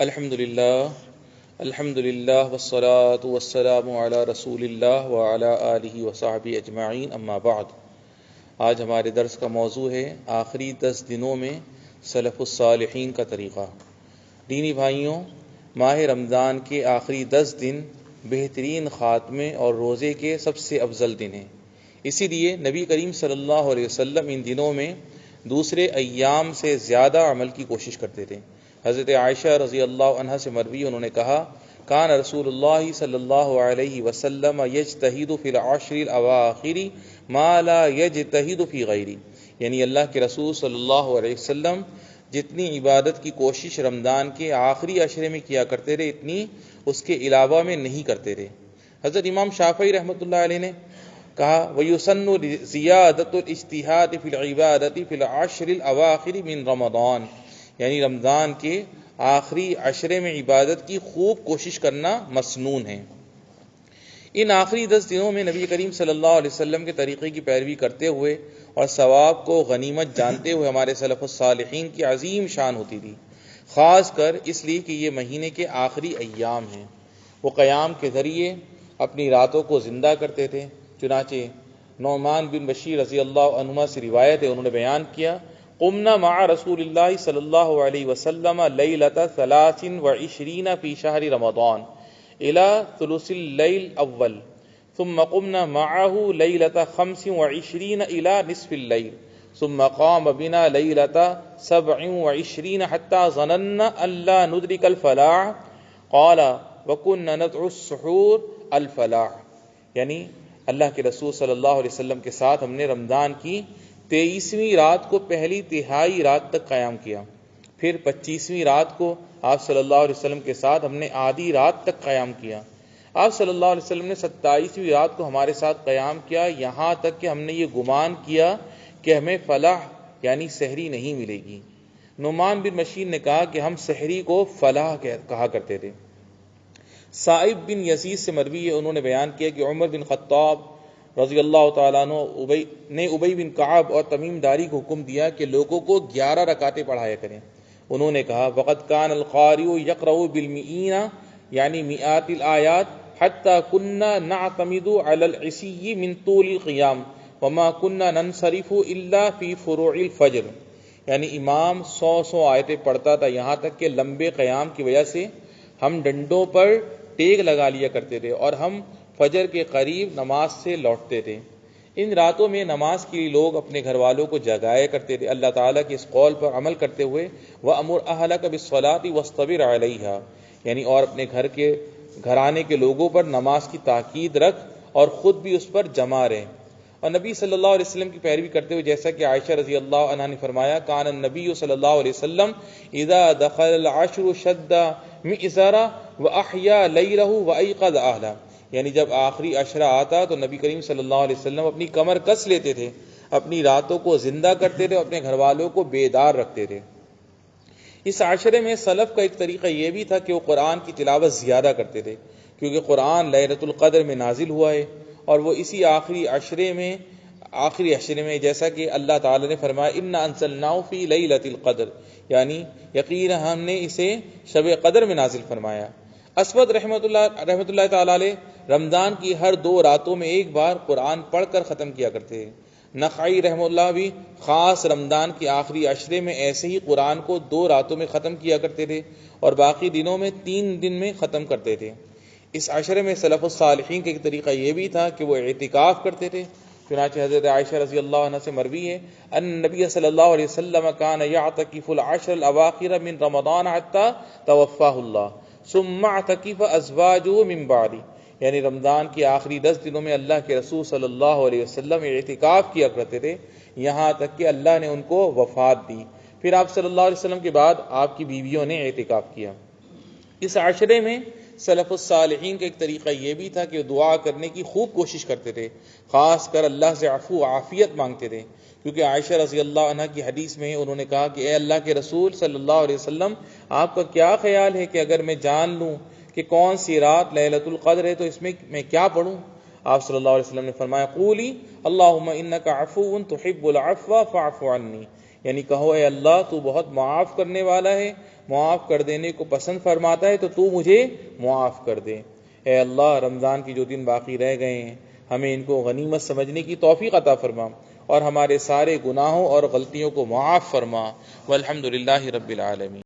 الحمدللہ والصلاة والسلام علی رسول اللہ وعلی آلہ وصحبہ اجمعین، اما بعد۔ آج ہمارے درس کا موضوع ہے آخری 10 دنوں میں سلف الصالحین کا طریقہ۔ دینی بھائیوں، ماہ رمضان کے آخری 10 دن بہترین خاتمے اور روزے کے سب سے افضل دن ہیں۔ اسی لیے نبی کریم صلی اللہ علیہ وسلم ان دنوں میں دوسرے ایام سے زیادہ عمل کی کوشش کرتے تھے۔ حضرت عائشہ رضی اللہ عنہ سے مروی، انہوں نے کہا، کان رسول اللہ صلی اللہ علیہ وسلم یجتہد فی العشر الاواخر ما لا یجتہد فی غیری، یعنی اللہ کے رسول صلی اللہ علیہ وسلم جتنی عبادت کی کوشش رمضان کے آخری عشرے میں کیا کرتے تھے، اتنی اس کے علاوہ میں نہیں کرتے تھے۔ حضرت امام شافعی رحمۃ اللہ علیہ نے کہا، وَيُسَنُّ زِيَادَةُ الْاجْتِهَادِ فِي الْعِبَادَةِ فِي الْعَشْرِ الْأَوَاخِرِ مِنْ رمضان، یعنی رمضان کے آخری عشرے میں عبادت کی خوب کوشش کرنا مسنون ہے۔ ان آخری 10 دنوں میں نبی کریم صلی اللہ علیہ وسلم کے طریقے کی پیروی کرتے ہوئے اور ثواب کو غنیمت جانتے ہوئے ہمارے سلف الصالحین کی عظیم شان ہوتی تھی، خاص کر اس لیے کہ یہ مہینے کے آخری ایام ہیں۔ وہ قیام کے ذریعے اپنی راتوں کو زندہ کرتے تھے۔ چنانچہ نعمان بن بشیر رضی اللہ عنہما سے روایت ہے، انہوں نے بیان کیا، قمنا مع رسول اللہ صلی اللہ علیہ وسلم لیلۃ 23 فی شہر رمضان الی ثلث اللیل الاول، ثم قمنا معه لیلۃ 25 الی نصف اللیل، ثم قام بنا لیلۃ 27 حتى ظننا ان لا ندرک الفلاح، قال وكنا ندعو السحور الفلاح، یعنی اللہ کے رسول صلی اللہ علیہ وسلم کے ساتھ ہم نے رمضان کی 23ویں رات کو پہلی تہائی رات تک قیام کیا، پھر 25ویں رات کو آپ صلی اللہ علیہ وسلم کے ساتھ ہم نے آدھی رات تک قیام کیا۔ آپ صلی اللہ علیہ وسلم نے 27ویں رات کو ہمارے ساتھ قیام کیا، یہاں تک کہ ہم نے یہ گمان کیا کہ ہمیں فلاح یعنی سحری نہیں ملے گی۔ نعمان بن بشیر نے کہا کہ ہم سحری کو فلاح کہا کرتے تھے۔ صائب بن یزید سے مروی ہے، انہوں نے بیان کیا کہ عمر بن خطاب رضی اللہ تعالیٰ عنہ نے ابی بن کعب اور تمیم داری کو حکم دیا کہ لوگوں کو 11 رکعتیں پڑھایا کریں۔ انہوں نے کہا، وقد کان القارئ یقرأ بالمئین، یعنی مئات الآیات، حتی کنا نعتمد علی العشی من طول القیام وما کنا ننصرف الا فی فروع الفجر، یعنی امام 100 آیتیں پڑھتا تھا، یہاں تک کہ لمبے قیام کی وجہ سے ہم ڈنڈوں پر ٹیک لگا لیا کرتے تھے اور ہم فجر کے قریب نماز سے لوٹتے تھے۔ ان راتوں میں نماز کے لیے لوگ اپنے گھر والوں کو جگایا کرتے تھے، اللہ تعالیٰ کے اس قول پر عمل کرتے ہوئے، وَأَمُرْ أَهْلَكَ بِالصَّلَاةِ وَاصْطَبِرْ عَلَيْهَا، یعنی اور اپنے گھرانے کے لوگوں پر نماز کی تاکید رکھ اور خود بھی اس پر جمع رہے۔ اور نبی صلی اللہ علیہ وسلم کی پیروی کرتے ہوئے جیسا کہ عائشہ رضی اللہ عنہا نے فرمایا، کان النبی صلی اللہ علیہ وسلم اذا دخل العشر شد مئزرا واحیا لیلہ وایقظ اہلہ، یعنی جب آخری عشرہ آتا تو نبی کریم صلی اللہ علیہ وسلم اپنی کمر کس لیتے تھے، اپنی راتوں کو زندہ کرتے تھے اور اپنے گھر والوں کو بیدار رکھتے تھے۔ اس عشرے میں سلف کا ایک طریقہ یہ بھی تھا کہ وہ قرآن کی تلاوت زیادہ کرتے تھے، کیونکہ قرآن لیلۃ القدر میں نازل ہوا ہے، اور وہ اسی آخری عشرے میں جیسا کہ اللہ تعالی نے فرمایا، انا انزلناہ فی لیلۃ القدر، یعنی یقینا ہم نے اسے شب قدر میں نازل فرمایا۔ اسود رحمۃ اللہ تعالی علیہ رمضان کی ہر 2 راتوں میں ایک بار قرآن پڑھ کر ختم کیا کرتے ہیں۔ نخعی رحمہ اللہ بھی خاص رمضان کے آخری عشرے میں ایسے ہی قرآن کو 2 راتوں میں ختم کیا کرتے تھے اور باقی دنوں میں 3 دن میں ختم کرتے تھے۔ اس عشرے میں سلف الصالحین کا ایک طریقہ یہ بھی تھا کہ وہ اعتکاف کرتے تھے۔ چنانچہ حضرت عائشہ رضی اللہ عنہ سے مروی ہے، ان نبی صلی اللہ علیہ وسلم کان یعتکف العشر الاواخر من رمضان حتی توفاہ اللہ ثم اعتکف ازواجہ من بعد، یعنی رمضان کے آخری 10 دنوں میں اللہ کے رسول صلی اللہ علیہ وسلم اعتکاف کیا کرتے تھے، یہاں تک کہ اللہ نے ان کو وفات دی، پھر آپ صلی اللہ علیہ وسلم کے بعد آپ کی بیویوں نے اعتکاف کیا۔ اس عشرے میں سلف الصالحین کا ایک طریقہ یہ بھی تھا کہ دعا کرنے کی خوب کوشش کرتے تھے، خاص کر اللہ سے عفو و عافیت مانگتے تھے، کیونکہ عائشہ رضی اللہ عنہ کی حدیث میں انہوں نے کہا کہ اے اللہ کے رسول صلی اللہ علیہ وسلم، آپ کا کیا خیال ہے کہ اگر میں جان لوں کہ کون سی رات لیلۃ القدر ہے تو اس میں کیا پڑھوں؟ آپ صلی اللہ علیہ وسلم نے فرمایا، قولی اللہم انک عفو تحب العفو فاعف عنی، یعنی کہو اے اللہ تو بہت معاف کرنے والا ہے، معاف کر دینے کو پسند فرماتا ہے، تو مجھے معاف کر دے۔ اے اللہ رمضان کی جو دن باقی رہ گئے ہیں ہمیں ان کو غنیمت سمجھنے کی توفیق عطا فرما، اور ہمارے سارے گناہوں اور غلطیوں کو معاف فرما۔ والحمد للہ رب العالمین۔